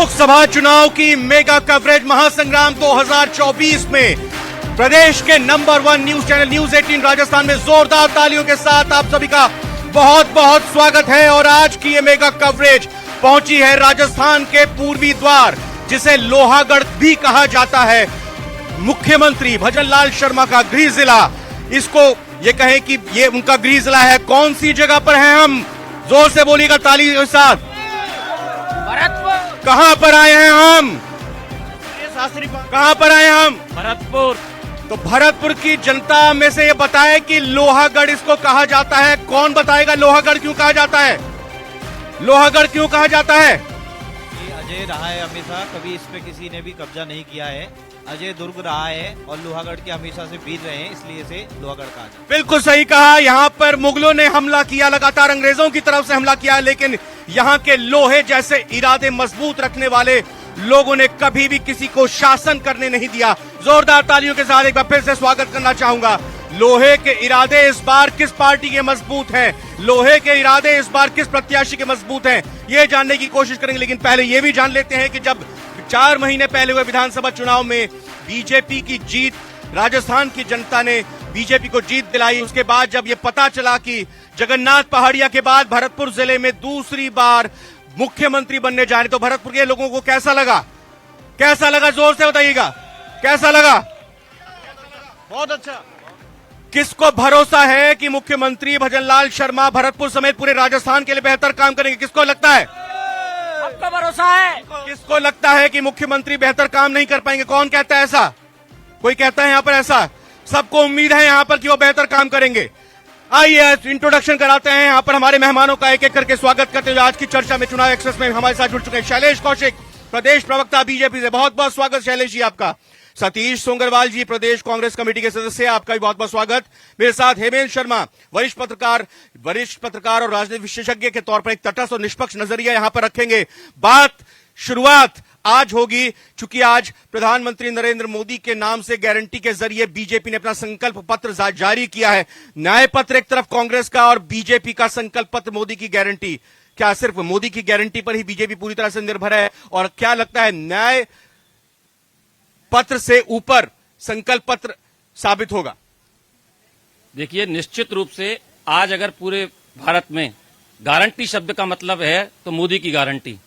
लोकसभा चुनाव की mega coverage महासंग्राम 2024 में प्रदेश के number 1 news channel news 18 Rajasthan में जोरदार तालियों के साथ आप सभी का बहुत बहुत स्वागत है। और आज की ये मेगा कवरेज पहुंची है राजस्थान के पूर्वी द्वार, जिसे लोहागढ़ भी कहा जाता है। मुख्यमंत्री भजनलाल शर्मा का गृह जिला, इसको ये कहें कि ये उनका गृह जिला है। कौन सी जगह पर हैं हम? जोर से बोलिएगा ताली के साथ। कहां पर आए हैं हम? कहां पर आए हैं हम? भरतपुर। तो भरतपुर की जनता में से ये बताए कि लोहागढ़ इसको कहा जाता है। कौन बताएगा लोहागढ़ क्यों कहा जाता है? लोहागढ़ क्यों कहा जाता है? ये अजय रहा है हमेशा, कभी इस पे किसी ने भी कब्जा नहीं किया है। अजय दुर्ग रहा है और लोहागढ़ के हमेशा से वीर रहे हैं, इसलिए इसे लोहागढ़ कहा जाता है। बिल्कुल सही कहा। यहाँ पर मुगलों ने हमला किया, लगातार अंग्रेजों की तरफ से हमला किया, लेकिन यहाँ के लोहे जैसे इरादे मजबूत रखने वाले लोगों ने कभी भी किसी को शासन करने नहीं दिया। जोरदार तालियों के साथ एक बार फिर से स्वागत करना चाहूंगा। लोहे के इरादे इस बार किस पार्टी के मजबूत हैं? लोहे के इरादे इस बार किस प्रत्याशी के मजबूत हैं? ये जानने की कोशिश करेंगे, लेकिन पहले ये भी जान लेते हैं कि जब 4 महीने पहले हुए विधानसभा चुनाव में बीजेपी की जीत, राजस्थान की जनता ने बीजेपी को जीत दिलाई, उसके बाद जब ये पता चला कि जगन्नाथ पहाड़िया के बाद भरतपुर जिले में दूसरी बार मुख्यमंत्री बनने जा रहे, तो भरतपुर के लोगों को कैसा लगा? कैसा लगा? जोर से बताइएगा, कैसा लगा? बहुत अच्छा। किसको भरोसा है कि मुख्यमंत्री भजनलाल शर्मा भरतपुर समेत पूरे राजस्थान के लिए बेहतर काम करेंगे? किसको लगता है? आपका भरोसा है? किसको लगता है कि मुख्यमंत्री बेहतर काम नहीं कर पाएंगे? कौन कहता है ऐसा? कोई कहता है यहाँ पर ऐसा? सबको उम्मीद है यहाँ पर कि वो बेहतर काम करेंगे। आइए इंट्रोडक्शन कराते हैं यहाँ पर हमारे मेहमानों का, एक एक करके स्वागत करते हुए आज की चर्चा में चुनाव एक्सप्रेस में हमारे साथ जुड़ चुके हैं शैलेश कौशिक, प्रदेश प्रवक्ता बीजेपी से। बहुत बहुत स्वागत शैलेश जी आपका। सतीश सोंगरवाल जी, प्रदेश कांग्रेस कमेटी के सदस्य, आपका भी बहुत बहुत स्वागत। मेरे साथ हेमंत शर्मा, वरिष्ठ पत्रकार और राजनीतिक विशेषज्ञ के तौर पर एक तटस्थ और निष्पक्ष नजरिया यहां पर रखेंगे। शुरुआत आज होगी, चूंकि आज प्रधानमंत्री नरेंद्र मोदी के नाम से गारंटी के जरिए बीजेपी ने अपना संकल्प पत्र जारी किया है। न्याय पत्र एक तरफ कांग्रेस का और बीजेपी का संकल्प पत्र मोदी की गारंटी। क्या सिर्फ मोदी की गारंटी पर ही बीजेपी पूरी तरह से निर्भर है? और क्या लगता है न्याय पत्र से ऊपर संकल्प पत्र साबित होगा? देखिए, निश्चित रूप से आज अगर पूरे भारत में गारंटी शब्द का मतलब है तो मोदी की गारंटी,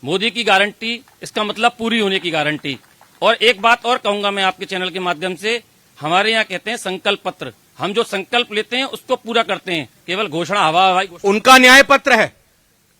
मोदी की गारंटी, इसका मतलब पूरी होने की गारंटी। और एक बात और कहूंगा मैं आपके चैनल के माध्यम से, हमारे यहाँ कहते हैं संकल्प पत्र, हम जो संकल्प लेते हैं उसको पूरा करते हैं, केवल घोषणा हवा हवाई। उनका न्याय पत्र है।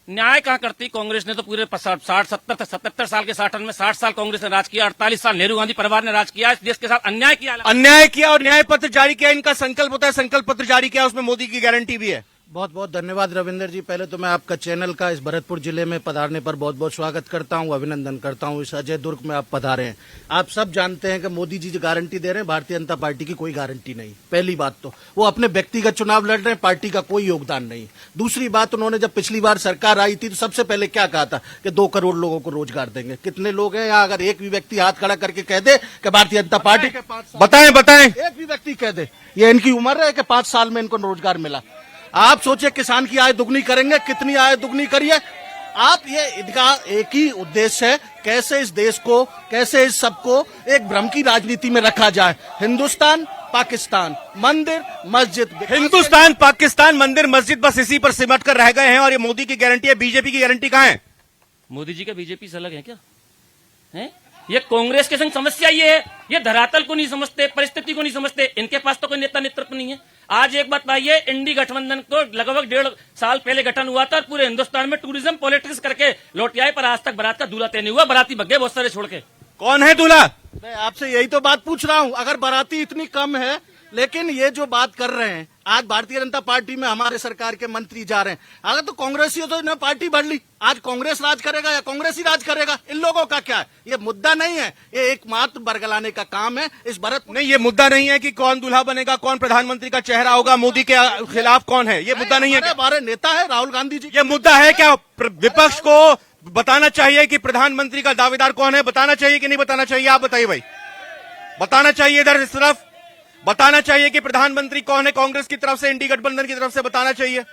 न्याय कहाँ करती कांग्रेस ने? तो पूरे 77 साल के शासन में 60 साल कांग्रेस ने राज किया, 48 साल नेहरू गांधी परिवार ने राज किया, इस देश के साथ अन्याय किया और न्याय पत्र जारी किया। इनका संकल्प होता है, संकल्प पत्र जारी किया, उसमें मोदी की गारंटी भी है। बहुत बहुत धन्यवाद रविंदर जी। पहले तो मैं आपका चैनल का इस भरतपुर जिले में पधारने पर बहुत बहुत स्वागत करता हूं, अभिनंदन करता हूं। इस अजय दुर्ग में आप पधारे हैं। आप सब जानते हैं कि मोदी जी जो गारंटी दे रहे हैं, भारतीय जनता पार्टी की कोई गारंटी नहीं। पहली बात तो वो अपने व्यक्तिगत चुनाव लड़ रहे हैं, पार्टी का कोई योगदान नहीं। दूसरी बात, उन्होंने जब पिछली बार सरकार आई थी तो सबसे पहले क्या कहा था कि 2 करोड़ लोगों को रोजगार देंगे। कितने लोग हैं यहाँ? अगर एक भी व्यक्ति हाथ खड़ा करके कह दे कि भारतीय जनता पार्टी के 5 साल, बताएं एक भी व्यक्ति कह दे, ये इनकी उम्र है कि 5 साल में इनको रोजगार मिला। आप सोचिए, किसान की आय दुगनी करेंगे, कितनी आय दुगनी करिए आप। ये इनका एक ही उद्देश्य है, कैसे इस देश को, कैसे इस सबको एक भ्रम की राजनीति में रखा जाए। हिंदुस्तान पाकिस्तान, मंदिर मस्जिद, हिंदुस्तान पाकिस्तान मंदिर मस्जिद, बस इसी पर सिमट कर रह गए हैं। और ये मोदी की गारंटी है, बीजेपी की गारंटी कहाँ है? मोदी जी का बीजेपी से अलग है क्या? है ये कांग्रेस के संग समस्या ये है, ये धरातल को नहीं समझते, परिस्थिति को नहीं समझते। इनके पास तो कोई नेता नेतृत्व नहीं है। आज एक बात पाइए, इंडी गठबंधन को लगभग 1.5 साल पहले गठन हुआ था और पूरे हिंदुस्तान में टूरिज्म पॉलिटिक्स करके लौट आए, पर आज तक बारात का दूल्हा तय नहीं हुआ। बाराती भग गए बहुत सारे छोड़ के। कौन है दूल्हा? मैं आपसे यही तो बात पूछ रहा हूं। अगर बाराती इतनी कम है, लेकिन ये जो बात कर रहे हैं, आज भारतीय जनता पार्टी में हमारे सरकार के मंत्री जा रहे हैं, अगर तो कांग्रेसी हो तो इन्हें पार्टी बढ़ ली। आज कांग्रेस राज करेगा या कांग्रेस ही राज करेगा? इन लोगों का क्या है? ये मुद्दा नहीं है, ये एकमात्र बरगलाने का काम है इस भारत नहीं। ये मुद्दा नहीं है कि कौन दूल्हा बनेगा, कौन प्रधानमंत्री का चेहरा होगा, मोदी के खिलाफ कौन है, ये मुद्दा नहीं है। हमारे नेता है राहुल गांधी जी। ये मुद्दा है क्या? विपक्ष को बताना चाहिए कि प्रधानमंत्री का दावेदार कौन है, बताना चाहिए कि नहीं बताना चाहिए? आप बताइए भाई, बताना चाहिए। इधर इस तरफ बताना चाहिए कि प्रधानमंत्री कौन है, कांग्रेस की तरफ से, इंडी गठबंधन की तरफ से बताना चाहिए।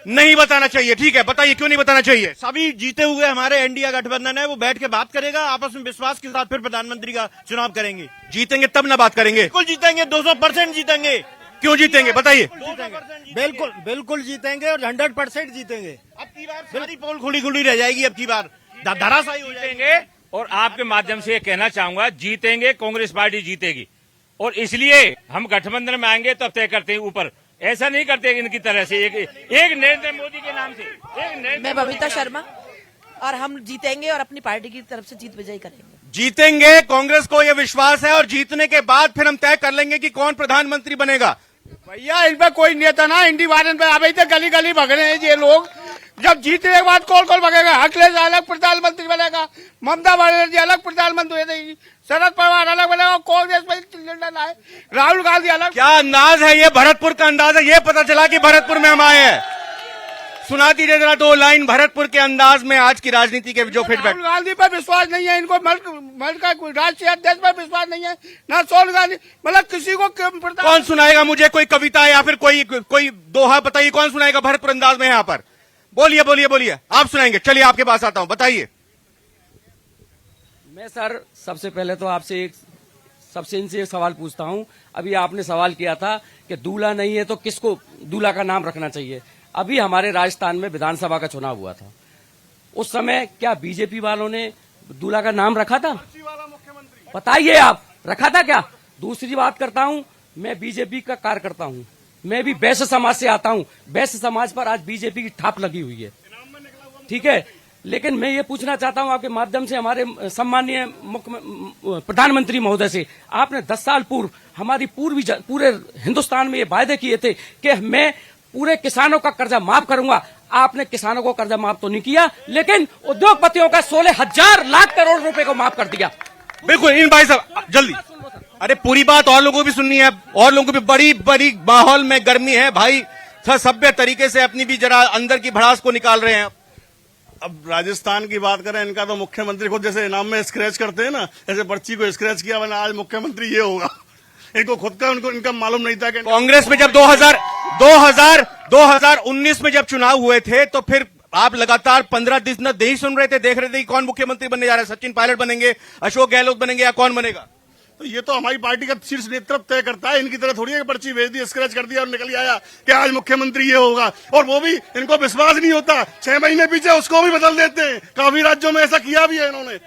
नहीं बताना चाहिए, ठीक है, बताइए क्यों नहीं बताना चाहिए? सभी जीते हुए हमारे एनडीए गठबंधन है, वो बैठ के बात करेगा, आपस में विश्वास के साथ फिर प्रधानमंत्री का चुनाव करेंगे। जीतेंगे तब ना बात करेंगे। बिल्कुल जीतेंगे, 200% जीतेंगे। क्यों जीतेंगे बताइए? बिल्कुल बिल्कुल जीतेंगे और 100% जीतेंगे। अब की बार सारी पोल खुली खुली रह जाएगी, अब की बार धराशायी हो जाएंगे। जीतेंगे और आपके माध्यम से ये कहना चाहूंगा, जीतेंगे, कांग्रेस पार्टी जीतेगी और इसलिए हम गठबंधन में आएंगे तब तय करते हैं ऊपर, ऐसा नहीं करते इनकी तरह से एक नरेंद्र मोदी के नाम से। मैं बबीता शर्मा और हम जीतेंगे और अपनी पार्टी की तरफ से जीत विजयी करेंगे। जीतेंगे, कांग्रेस को यह विश्वास है और जीतने के बाद फिर हम तय कर लेंगे कि कौन प्रधानमंत्री बनेगा। भैया इन पे कोई नेता ना इंडिवाजन पे अभी तक गली गली भग रहे हैं ये लोग। जब जीतने के बाद कौन कौन भगेगा? अखिलेश अलग प्रधानमंत्री बनेगा, ममता बनर्जी अलग प्रधानमंत्री बनेगी, शरद पवार अलग बनेगा, कांग्रेस में राहुल गांधी अलग। क्या अंदाज है ये? भरतपुर का अंदाज है ये? पता चला कि भरतपुर में हम आए हैं। सुना दीजिए जरा 2 लाइन भरतपुर के अंदाज में आज की राजनीति के जो फीडबैक। राहुल गांधी पर विश्वास नहीं है इनको, मल्क का राष्ट्रीय अध्यक्ष पर विश्वास नहीं है, ना सोनिया गांधी, मतलब किसी को कौन सुनाएगा मुझे कोई कविता या फिर कोई दोहा बताइए, कौन सुनाएगा भरतपुर अंदाज में? यहाँ पर बोलिए बोलिए बोलिए, आप सुनाएंगे। चलिए आपके पास आता हूं, बताइए। मैं सर सबसे पहले तो आपसे इनसे एक सवाल पूछता हूं। अभी आपने सवाल किया था कि दूल्हा नहीं है तो किसको दूल्हा का नाम रखना चाहिए। अभी हमारे राजस्थान में विधानसभा का चुनाव हुआ था, उस समय क्या बीजेपी वालों ने दूल्हा का नाम रखा था? बताइए आप, रखा था क्या? दूसरी बात करता हूं, मैं बीजेपी का कार्यकर्ता हूं, मैं भी वैश्य समाज से आता हूं। वैश्य समाज पर आज बीजेपी की ठाप लगी हुई है, ठीक है। लेकिन मैं ये पूछना चाहता हूं आपके माध्यम से हमारे सम्माननीय प्रधानमंत्री महोदय से, आपने 10 साल पूर्व हमारी पूरे हिंदुस्तान में ये वायदे किए थे कि मैं पूरे किसानों का कर्जा माफ करूंगा। आपने किसानों को कर्जा माफ तो नहीं किया, लेकिन उद्योगपतियों का 16,000 लाख करोड़ रुपए को माफ कर दिया। बिल्कुल, इन भाई साहब जल्दी, अरे पूरी बात और लोगों को भी सुननी है, और लोगों को भी बड़ी बड़ी माहौल में गर्मी है भाई, सभ्य तरीके से अपनी भी जरा अंदर की भड़ास को निकाल रहे हैं। अब राजस्थान की बात करें, इनका तो मुख्यमंत्री खुद जैसे इनाम में स्क्रैच करते हैं ना, ऐसे पर्ची को स्क्रैच किया, वरना आज मुख्यमंत्री ये होगा। इनको खुद का उनको इनका मालूम नहीं था कि कांग्रेस में जब 2019 में जब चुनाव हुए थे तो फिर आप लगातार 15 दिन नहीं सुन रहे थे, देख रहे थे कि कौन मुख्यमंत्री बनने जा रहा है, सचिन पायलट बनेंगे, अशोक गहलोत बनेंगे या कौन बनेगा? तो ये तो हमारी पार्टी का शीर्ष नेतृत्व तय करता है। इनकी तरह थोड़ी है कि पर्ची भेज दी, स्क्रैच कर दिया और निकल आया कि आज मुख्यमंत्री ये होगा, और वो भी इनको विश्वास नहीं होता। 6 महीने पीछे उसको भी बदल देते हैं। काफी राज्यों में ऐसा किया भी है इन्होंने।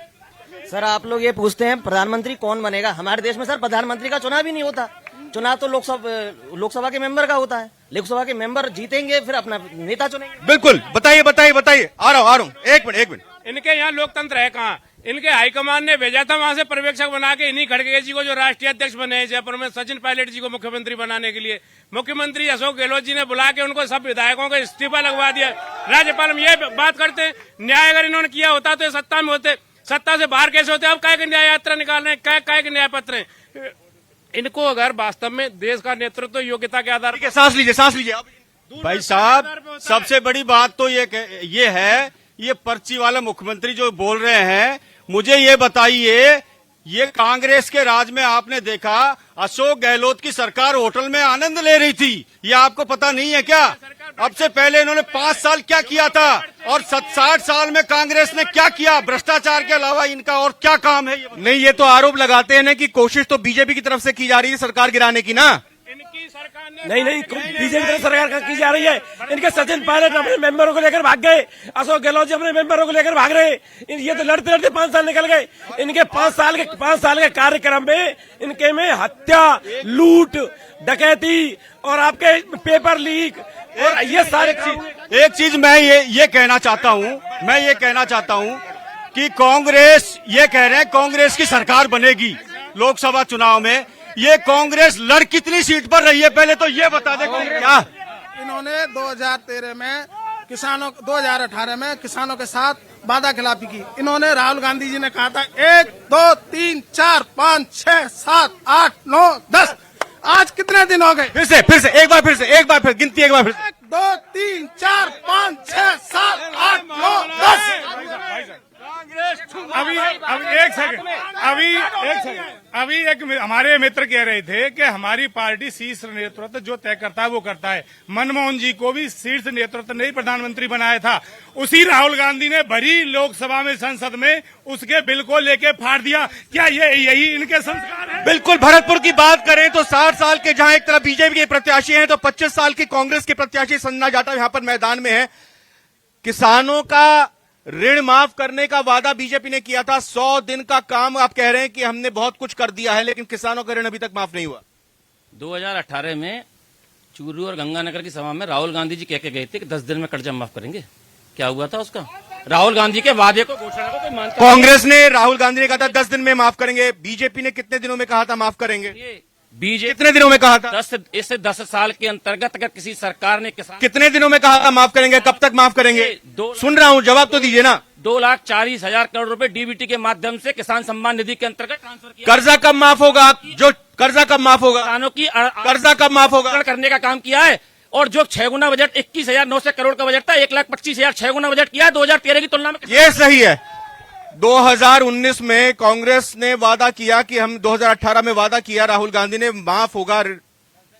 सर आप लोग ये पूछते हैं प्रधानमंत्री कौन बनेगा? हमारे देश में सर प्रधानमंत्री का चुनाव ही नहीं होता। चुनाव तो लोकसभा के मेंबर का होता है। लोकसभा के मेंबर जीतेंगे, फिर अपना नेता चुनेंगे। बिल्कुल, बताइए बताइए बताइए, आ रहा हूँ, एक मिनट। इनके यहाँ लोकतंत्र है कहाँ? इनके हाईकमान ने भेजा था वहां से पर्यवेक्षक बना के इन्हीं खड़गे जी को, जो राष्ट्रीय अध्यक्ष बने हैं जयपुर में, सचिन पायलट जी को मुख्यमंत्री बनाने के लिए। मुख्यमंत्री अशोक गहलोत जी ने बुला के उनको सब विधायकों का इस्तीफा लगवा दिया। राज्यपाल हम ये बात करते हैं, न्याय अगर इन्होंने किया होता तो सत्ता में होते, सत्ता से बाहर कैसे होते? अब काय के न्याय यात्रा निकाल रहे हैं, काय के न्याय पत्र हैं? इनको अगर वास्तव में देश का नेतृत्व योग्यता के आधार पर। सांस लीजिए भाई साहब, सबसे बड़ी बात तो ये है, ये पर्ची वाला मुख्यमंत्री जो बोल रहे हैं, मुझे ये बताइए, ये कांग्रेस के राज में आपने देखा अशोक गहलोत की सरकार होटल में आनंद ले रही थी, ये आपको पता नहीं है क्या? अब से पहले इन्होंने 5 साल क्या किया था, और 60 साल में कांग्रेस ने क्या किया? भ्रष्टाचार के अलावा इनका और क्या काम है? नहीं, ये तो आरोप लगाते हैं ना कि कोशिश तो बीजेपी की तरफ से की जा रही है सरकार गिराने की ना। इनकी सरकार नहीं बीजेपी की सरकार की जा रही है। इनके सचिन पायलट अपने मेंबरों को लेकर भाग गए, अशोक गहलोत जी अपने मेंबरों को लेकर भाग रहे। ये तो लड़ते लड़ते 5 साल निकल गए। इनके 5 साल के कार्यक्रम में इनके में हत्या, लूट, डकैती और आपके पेपर लीक और ये सारे एक चीज मैं ये कहना चाहता हूँ कि कांग्रेस ये कह रहे हैं कांग्रेस की सरकार बनेगी लोकसभा चुनाव में। ये कांग्रेस लड़ कितनी सीट पर रही है पहले तो ये बता दें। क्या इन्होंने 2013 में 2018 में किसानों के साथ वादा खिलाफी की। इन्होंने राहुल गांधी जी ने कहा था 1 2 3 4 5 6 7 8 9 10। आज कितने दिन हो गए? फिर से एक बार फिर गिनती, 1 2 3 4 5 6 7 8 9 10। अभी एक हमारे मित्र कह रहे थे कि हमारी पार्टी शीर्ष नेतृत्व जो तय करता है वो करता है। मनमोहन जी को भी शीर्ष नेतृत्व ने प्रधानमंत्री बनाया था। उसी राहुल गांधी ने भरी लोकसभा में, संसद में उसके बिल को लेके फाड़ दिया। क्या यही इनके संस्कार है? बिल्कुल। भरतपुर की बात करें तो 60 साल के जहां एक तरफ बीजेपी के प्रत्याशी हैं तो 25 साल की कांग्रेस के प्रत्याशी संजना जाटव यहां पर मैदान में है। किसानों का ऋण माफ करने का वादा बीजेपी ने किया था। 100 दिन का काम आप कह रहे हैं कि हमने बहुत कुछ कर दिया है, लेकिन किसानों का ऋण अभी तक माफ नहीं हुआ। 2018 में चूरू और गंगानगर की सभा में राहुल गांधी जी कह के गए थे कि 10 दिन में कर्जा माफ करेंगे। क्या हुआ था उसका? राहुल गांधी के वादे को, घोषणा को कोई मानता? कांग्रेस ने, राहुल गांधी ने कहा था 10 दिन में माफ करेंगे। बीजेपी ने कितने दिनों में कहा था माफ करेंगे? बीजेपी कितने दिनों में कहा था? 10 साल के अंतर्गत अगर किसी सरकार ने किसान, कितने दिनों में कहा था माफ करेंगे? कब तक माफ करेंगे? सुन रहा हूं, जवाब तो दीजिए ना। 2,40,000 करोड़ रुपए डीबीटी के माध्यम से किसान सम्मान निधि के अंतर्गत ट्रांसफर किया। कर्जा कब माफ होगा? जो कर्जा कब माफ होगा? किसानों की कर्जा कब माफ होगा करने का काम किया है। और जो 6 गुना बजट 21,900 करोड़ का बजट था, 1,25,000 6 गुना बजट किया है 2013 की तुलना में। ये सही है। 2019 में कांग्रेस ने वादा किया कि हम 2018 में वादा किया राहुल गांधी ने माफ होगा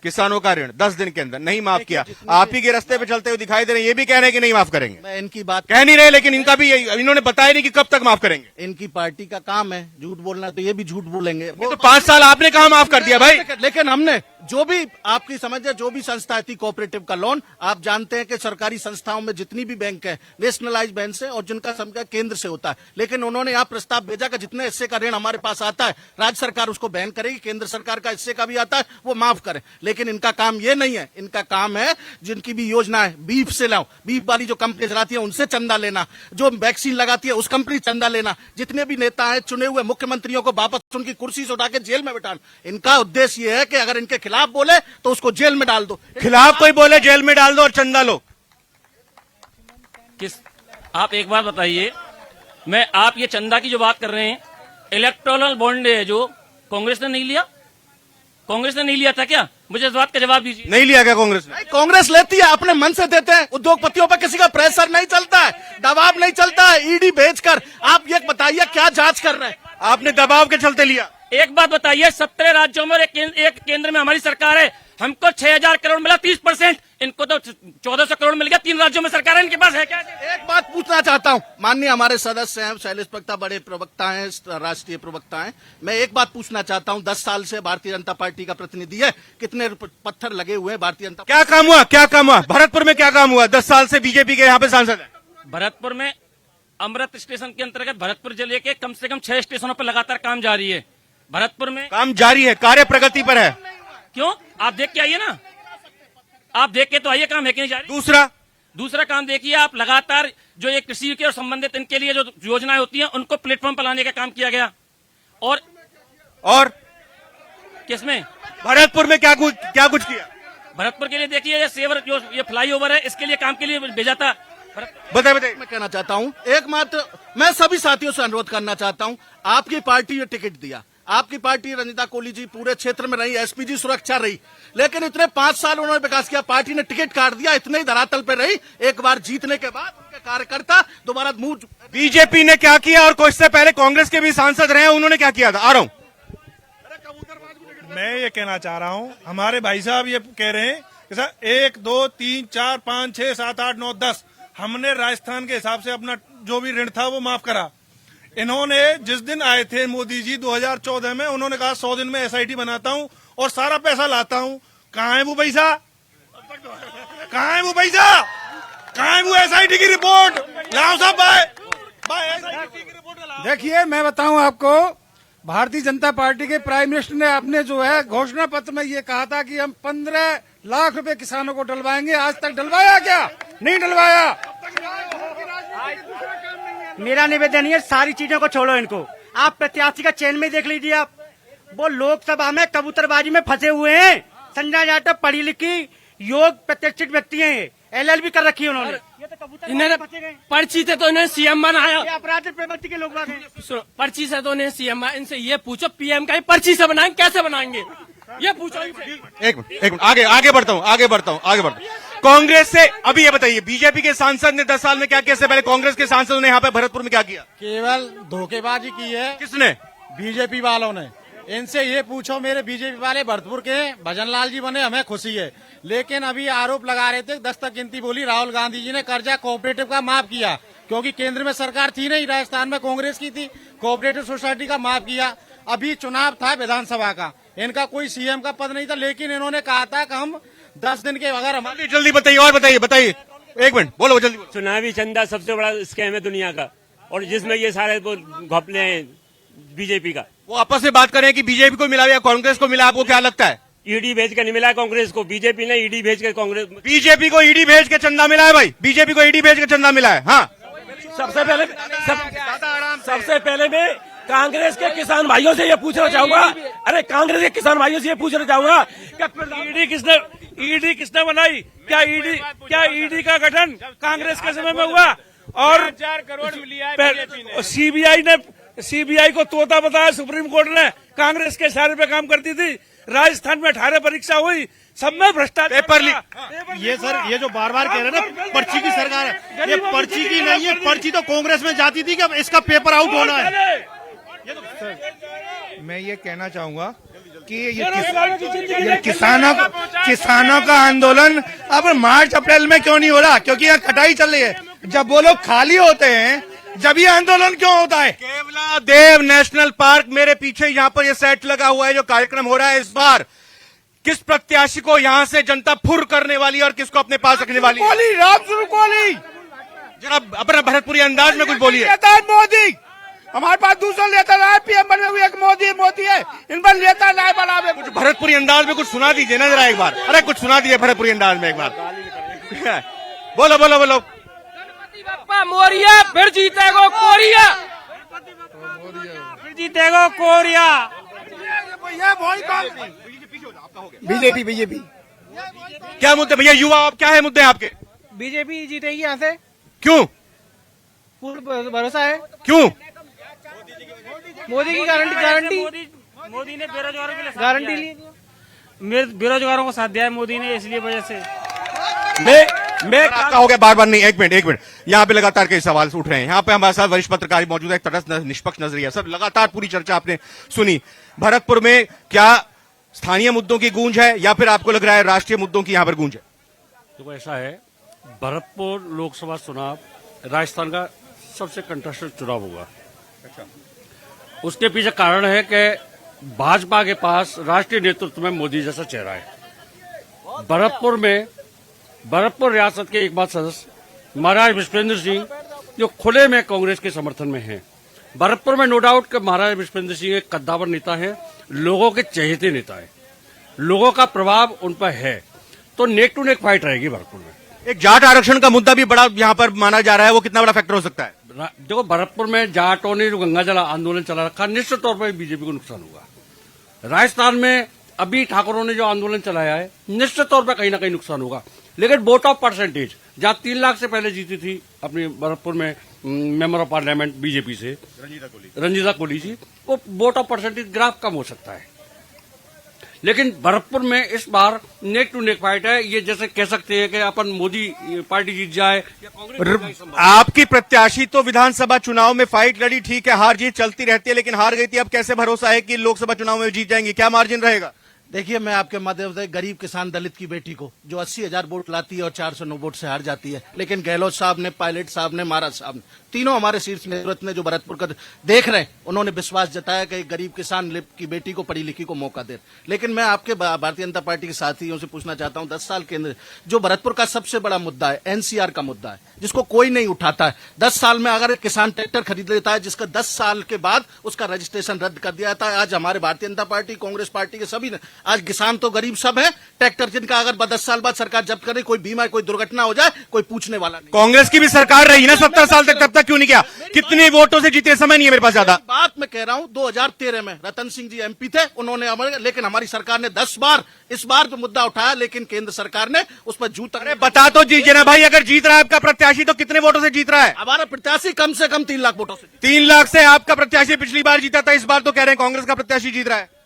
किसानों का ऋण, 10 दिन के अंदर नहीं माफ किया। आप ही के रास्ते पे चलते हुए दिखाई दे रहे हैं। ये भी कह रहे हैं कि नहीं माफ करेंगे। मैं इनकी बात कह नहीं रहे, लेकिन इनका भी इन्होंने बताया नहीं कि कब तक माफ करेंगे। इनकी पार्टी का काम है झूठ बोलना, तो ये भी झूठ बोलेंगे। तो 5 साल आपने कहा माफ कर दिया भाई। लेकिन हमने जो भी आपकी समझ है, जो भी संस्था थी कोऑपरेटिव का लोन, आप जानते हैं कि सरकारी संस्थाओं में जितनी भी बैंक है नेशनलाइज बैंक से और जिनका समझा केंद्र से होता है। लेकिन उन्होंने यहाँ प्रस्ताव भेजा कि जितने हिस्से का ऋण हमारे पास आता है राज्य सरकार उसको बैन करेगी, केंद्र सरकार का हिस्से का भी आता है वो माफ करे। लेकिन इनका काम ये नहीं है। इनका काम है जिनकी भी योजना है बीफ से लाओ, बीफ वाली जो कंपनी चलाती है उनसे चंदा लेना, जो वैक्सीन लगाती है उस कंपनी चंदा लेना, जितने भी नेता हैं चुने हुए मुख्यमंत्रियों को वापस उनकी कुर्सी से उठा के जेल में बिठाना। इनका उद्देश्य ये है कि अगर इनके खिलाफ बोले तो उसको जेल में डाल दो। खिलाफ कोई बोले जेल में डाल दो और चंदा लो। आप एक बात बताइए, आप ये चंदा की जो बात कर रहे हैं, इलेक्टोरल बॉन्ड है जो कांग्रेस ने नहीं लिया? कांग्रेस ने नहीं लिया था क्या? मुझे इस बात का जवाब दीजिए। नहीं लिया क्या कांग्रेस ने? कांग्रेस लेती है, अपने मन से देते हैं। उद्योगपतियों पर किसी का प्रेशर नहीं चलता है, दबाव नहीं चलता है। ईडी भेजकर आप ये बताइए क्या जांच कर रहे हैं? आपने दबाव के चलते लिया। एक बात बताइए, 17 राज्यों में एक केंद्र में हमारी सरकार है, हमको 6,000 करोड़ मिला 30%, इनको तो 1,400 करोड़ मिल गया। 3 राज्यों में सरकार है, इनके पास है क्या? एक बात पूछना चाहता हूं, माननीय हमारे सदस्य हैं शैलेश प्रवक्ता, बड़े प्रवक्ता हैं, राष्ट्रीय प्रवक्ता हैं। मैं एक बात पूछना चाहता हूं, 10 साल से भारतीय जनता पार्टी का प्रतिनिधि है, कितने पत्थर लगे हुए हैं भारतीय जनता? क्या काम हुआ? क्या काम हुआ भरतपुर में? क्या काम हुआ? 10 साल से बीजेपी के यहाँ पे सांसद है। भरतपुर में अमृत स्टेशन के अंतर्गत भरतपुर जिले के कम से कम 6 स्टेशनों पर लगातार काम जारी है। भरतपुर में काम जारी है, कार्य प्रगति पर है। क्यों? आप देख के आइए ना, आप देख के तो आइए, काम है कि नहीं जारी। दूसरा काम देखिए, आप लगातार जो ये कृषि के और संबंधित इनके लिए जो योजनाएं होती हैं उनको प्लेटफॉर्म पर लाने का काम किया गया। और किसमें? भरतपुर में क्या कुछ किया? भरतपुर के लिए देखिए, ये सेवर जो ये फ्लाईओवर है, इसके लिए काम के लिए भेजा था। बताइए। मैं कहना चाहता हूं, एकमात्र मैं सभी साथियों से अनुरोध करना चाहता हूं, आपकी पार्टी ने टिकट दिया, आपकी पार्टी रंजिता कोहली जी पूरे क्षेत्र में रही, एसपीजी सुरक्षा रही, लेकिन इतने 5 साल उन्होंने विकास किया, पार्टी ने टिकट काट दिया, इतने ही धरातल पे रही। एक बार जीतने के बाद उनके कार्यकर्ता दोबारा मुंह। बीजेपी ने क्या किया और कुछ से पहले कांग्रेस के भी सांसद रहे, उन्होंने क्या किया था? आ रहा हूं। मैं ये कहना चाह रहा हूँ, हमारे भाई साहब ये कह रहे हैं कि सर 1 2 3 4 5 6 7 8 9 10 हमने राजस्थान के हिसाब से अपना जो भी ऋण था वो माफ करा। इन्होंने जिस दिन आए थे मोदी जी 2014 में, उन्होंने कहा 100 दिन में एसआईटी बनाता हूं और सारा पैसा लाता हूं। कहाँ है वो पैसा? कहाँ है वो पैसा? कहाँ है वो एसआईटी की रिपोर्ट? लाओ साहब भाई एसआईटी की रिपोर्ट लाओ। देखिए, मैं बताऊं आपको, भारतीय जनता पार्टी के प्राइम मिनिस्टर ने अपने जो है घोषणा पत्र में ये कहा था कि हम 15 लाख रुपए किसानों को डलवाएंगे। आज तक डलवाया क्या? नहीं डलवाया। मेरा निवेदन है, सारी चीजों को छोड़ो, इनको आप प्रत्याशी का चयन में देख लीजिए। आप वो लोकसभा में कबूतरबाजी में फंसे हुए हैं। संजना जाटव पढ़ी लिखी योग प्रतिष्ठित व्यक्ति हैं, LLB कर रखी है उन्होंने। ये तो कबूतर इन्होंने पर्ची से तो इन्हें सीएम बनाया। अपराधिक प्रवृत्ति के लोग हैं। पर्ची से तो इन्हें सीएम, इनसे ये पूछो पीएम का पर्ची से बनाएंगे, कैसे बनाएंगे? ये पूछो इनसे। एक मिनट आगे बढ़ता हूँ। कांग्रेस से अभी ये बताइए, बीजेपी के सांसद ने 10 साल में क्या किया, इससे पहले कांग्रेस के सांसदों ने यहाँ पे भरतपुर में क्या किया? केवल धोखेबाजी की है किसने? बीजेपी वालों ने। इनसे ये पूछो, मेरे बीजेपी वाले भरतपुर के भजन लाल जी बने, हमें खुशी है। लेकिन अभी आरोप लगा रहे थे, 10 तक गिनती बोली, राहुल गांधी जी ने कर्जा कोऑपरेटिव का माफ किया, क्योंकि केंद्र में सरकार थी नहीं, राजस्थान में कांग्रेस की थी, कोऑपरेटिव सोसाइटी का माफ किया। अभी चुनाव था विधानसभा का, इनका कोई सीएम का पद नहीं था, लेकिन इन्होंने कहा था कि हम 10 दिन के अगर हमारे जल्दी बताइए, और बताइए, एक मिनट बोलो, जल्दी बोलो। चुनावी चंदा सबसे बड़ा स्कैम है दुनिया का, और जिसमें ये सारे घपले हैं बीजेपी का। वो आपस में बात करें कि बीजेपी को मिला या कांग्रेस को मिला, आपको क्या लगता है? ईडी भेज के नहीं मिला कांग्रेस को, बीजेपी ने ईडी भेज के कांग्रेस। बीजेपी को ईडी भेज के चंदा मिला है भाई, बीजेपी को ईडी भेज के चंदा मिला है। हाँ, सबसे पहले मैं कांग्रेस के किसान भाइयों से ये पूछना चाहूंगा, अरे कांग्रेस के किसान भाइयों से ये पूछना चाहूंगा कि ईडी किसने बनाई? क्या ईडी का गठन कांग्रेस के समय में हुआ? और 4 करोड़ लिया है बीजेपी ने। सीबीआई को तोता बताया सुप्रीम कोर्ट ने, कांग्रेस के इशारे पे काम करती थी। राजस्थान में 18 परीक्षा हुई, सब में भ्रष्टाचार। Paper leak. ये सर, ये जो बार बार कह रहे हैं ना पर्ची की सरकार है, ये पर्ची की नहीं है, पर्ची तो कांग्रेस में जाती थी कि इसका पेपर आउट होना है। मैं ये कहना चाहूंगा कि ये किसानों का आंदोलन अब मार्च अप्रैल में क्यों नहीं हो रहा? क्योंकि यहाँ कटाई चल रही है। जब वो लोग खाली होते हैं, जब ये आंदोलन क्यों होता है? केवला देव नेशनल पार्क मेरे पीछे यहाँ पर ये सेट लगा हुआ है, जो कार्यक्रम हो रहा है इस बार, किस प्रत्याशी को यहाँ से जनता फुर करने वाली है और किसको अपने पास रखने वाली है? कोहली जरा अपना भरतपुरी अंदाज में कुछ बोलिए। मोदी हमारे पास दूसरा नेता है, पीएम बने हुए एक मोदी है, इन पर नेता लाए बनावे। कुछ भरतपुरी अंदाज में कुछ सुना दीजिए ना जरा एक बार। अरे कुछ सुना दीजिए भरतपुरी अंदाज में एक बार। बोलो। बाप्पा मोरिया, फिर जीतेगो कोरिया, बीजेपी क्या मुद्दे भैया, युवा आप क्या है मुद्दे आपके? बीजेपी जीतेगी यहाँ से, क्यों? पूर्ण भरोसा है। क्यों? मोदी की गारंटी मोदी ने बेरोजगारों के लिए गारंटी ली, बेरोजगारों को साथ दिया है मोदी ने, इसलिए वजह से मैं आपका हो गया बार नहीं। एक मिनट, यहाँ पे लगातार कई सवाल उठ रहे हैं। यहाँ पे हमारे साथ वरिष्ठ पत्रकार मौजूद है, एक तटस्थ निष्पक्ष नजरिया। सर, लगातार पूरी चर्चा आपने सुनी। भरतपुर में क्या स्थानीय मुद्दों की गूंज है या फिर आपको लग रहा है राष्ट्रीय मुद्दों की यहाँ पर गूंज है? देखो ऐसा है, भरतपुर लोकसभा चुनाव राजस्थान का सबसे कंटेस्टेड चुनाव होगा। उसके पीछे कारण है कि भाजपा के पास राष्ट्रीय नेतृत्व में मोदी जैसा चेहरा है। भरतपुर रियासत के एकमात्र सदस्य महाराज विश्वेंद्र सिंह, जो खुले में कांग्रेस के समर्थन में हैं। भरतपुर में नो डाउट कि महाराज विश्वेंद्र सिंह एक कद्दावर नेता है, लोगों के चहेते नेता है, लोगों का प्रभाव उन पर है, तो नेक टू नेक फाइट रहेगी भरतपुर में। एक जाट आरक्षण का मुद्दा भी बड़ा यहाँ पर माना जा रहा है, वो कितना बड़ा फैक्टर हो सकता है? देखो, भरतपुर में जाटों ने जो गंगा जल आंदोलन चला रखा, निश्चित तौर पर बीजेपी को नुकसान होगा। राजस्थान में अभी ठाकुरों ने जो आंदोलन चलाया है, निश्चित तौर पर कहीं ना कहीं नुकसान होगा। लेकिन वोट ऑफ परसेंटेज जहां 3 लाख से पहले जीती थी अपनी भरतपुर में मेंबर ऑफ पार्लियामेंट बीजेपी से रंजीता कोहली जी, वो वोट ऑफ परसेंटेज ग्राफ कम हो सकता है। लेकिन भरतपुर में इस बार नेक टू नेक फाइट है। ये जैसे कह सकते हैं कि अपन मोदी पार्टी जीत जाए या कांग्रेस। आपकी प्रत्याशी तो विधानसभा चुनाव में फाइट लड़ी, ठीक है, हार जीत चलती रहती है, लेकिन हार गई थी। अब कैसे भरोसा है कि लोकसभा चुनाव में जीत जाएंगे? क्या मार्जिन रहेगा? देखिए, मैं आपके माध्यम से गरीब किसान दलित की बेटी को जो 80,000 वोट लाती है और 409 वोट से हार जाती है, लेकिन गहलोत साहब ने, पायलट साहब ने, महाराज साहब ने, तीनों हमारे शीर्ष नेतृत्व ने जो भरतपुर का देख रहे हैं, उन्होंने विश्वास जताया कि एक गरीब किसान की बेटी को, पढ़ी लिखी को मौका दे। लेकिन मैं आपके भारतीय जनता पार्टी के साथियों से पूछना चाहता हूं, 10 साल के अंदर जो भरतपुर का सबसे बड़ा मुद्दा है, एनसीआर का मुद्दा है, जिसको कोई नहीं उठाता है। 10 साल में अगर एक किसान ट्रैक्टर खरीद लेता है, जिसका 10 साल के बाद उसका रजिस्ट्रेशन रद्द कर दिया जाता है। आज हमारे भारतीय जनता पार्टी, कांग्रेस पार्टी के सभी ने, आज किसान तो गरीब सब है, ट्रैक्टर जिनका अगर 10 साल बाद सरकार जब्त करे, कोई बीमा, कोई दुर्घटना हो जाए, कोई पूछने वाला नहीं। कांग्रेस की भी सरकार रही ना 70 साल तक, तब तक क्यों नहीं किया? कितने वोटों से जीते, समय नहीं है मेरे पास ज्यादा। बात मैं कह रहा हूं, 2013 में रतन सिंह जी एमपी थे, उन्होंने, लेकिन हमारी सरकार ने 10 बार इस बार जो मुद्दा उठाया, लेकिन केंद्र सरकार ने उस पर जूता। अरे बता तो दीजिए ना भाई, अगर जीत रहा है आपका प्रत्याशी तो कितने वोटों से जीत रहा है? हमारा प्रत्याशी कम से कम 3 लाख वोटों से। 3 लाख से आपका प्रत्याशी पिछली बार जीता था, इस बार तो कह रहे हैं कांग्रेस का प्रत्याशी जीत रहा है।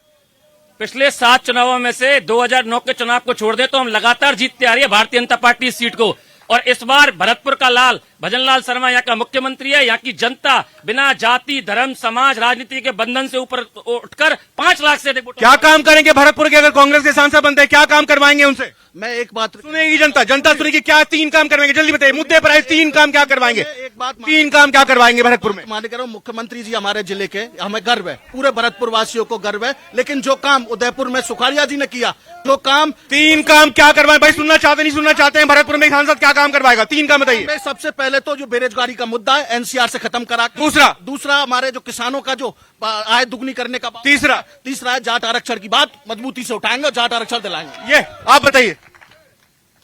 पिछले 7 चुनावों में से 2009 के चुनाव को छोड़ दे तो हम लगातार जीतते आ रही है भारतीय जनता पार्टी इस सीट को। और इस बार भरतपुर का लाल भजनलाल शर्मा यहाँ का मुख्यमंत्री है। यहाँ की जनता बिना जाति धर्म समाज राजनीति के बंधन से ऊपर उठकर 5 लाख से अधिक क्या काम करेंगे भरतपुर के अगर कांग्रेस के सांसद बनते हैं? क्या काम करवाएंगे उनसे? मैं एक बात सुनेगी जनता, जनता सुनेगी। क्या 3 काम करवाएंगे? जल्दी बताइए, मुद्दे पर आए। 3 काम क्या करवाएंगे? एक बात 3 काम क्या करवाएंगे भरतपुर में? मान कर रहा हूँ, मुख्यमंत्री जी हमारे जिले के, हमें गर्व है, पूरे भरतपुर वासियों को गर्व है। लेकिन जो काम उदयपुर में सुखाड़िया जी ने किया, जो काम 3 काम क्या करवाए भाई? सुनना चाहते नहीं सुनना चाहते हैं? भरतपुर में सांसद क्या काम करवाएगा? 3 काम बताइए। सबसे पहले तो जो बेरोजगारी का मुद्दा है एनसीआर से खत्म करा। दूसरा हमारे जो किसानों का जो आय दुगनी करने का। तीसरा है जाट आरक्षण की बात मजबूती से उठाएंगे और जाट आरक्षण दिलाएंगे। ये आप बताइए।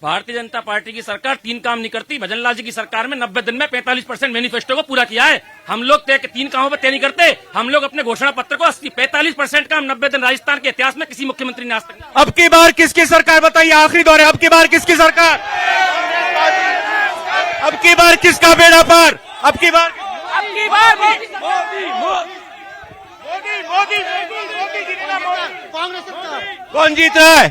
भारतीय जनता पार्टी की सरकार 3 काम नहीं करती। भजनलाल जी की सरकार में 90 दिन में 45% मैनिफेस्टो को पूरा किया है। हम लोग 3 कामों पर तय नहीं करते। हम लोग अपने घोषणा पत्र को 45% काम 90 दिन राजस्थान के इतिहास में किसी मुख्यमंत्री ने आज तक नहीं। अब की बार किसकी सरकार बताइए? आखिरी दौर है। अब की बार किसकी सरकार? अब की बार किसका बेड़ा पार? अब की बार कौन जीत रहा है?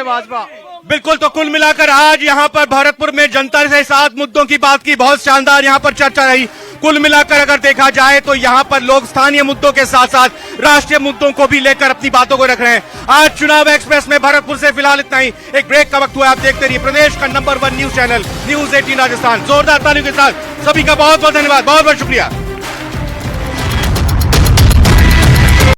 भाजपा। बिल्कुल। तो कुल मिलाकर आज यहाँ पर भरतपुर में जनता से 7 मुद्दों की बात की। बहुत शानदार यहाँ पर चर्चा रही। कुल मिलाकर अगर देखा जाए तो यहाँ पर लोग स्थानीय मुद्दों के साथ साथ राष्ट्रीय मुद्दों को भी लेकर अपनी बातों को रख रहे हैं। आज चुनाव एक्सप्रेस में भरतपुर से फिलहाल इतना ही। एक ब्रेक का वक्त हुआ। आप देखते रहिए प्रदेश का number 1 news channel news 18 Rajasthan. जोरदार तालियों के साथ सभी का बहुत बहुत धन्यवाद, बहुत बहुत शुक्रिया।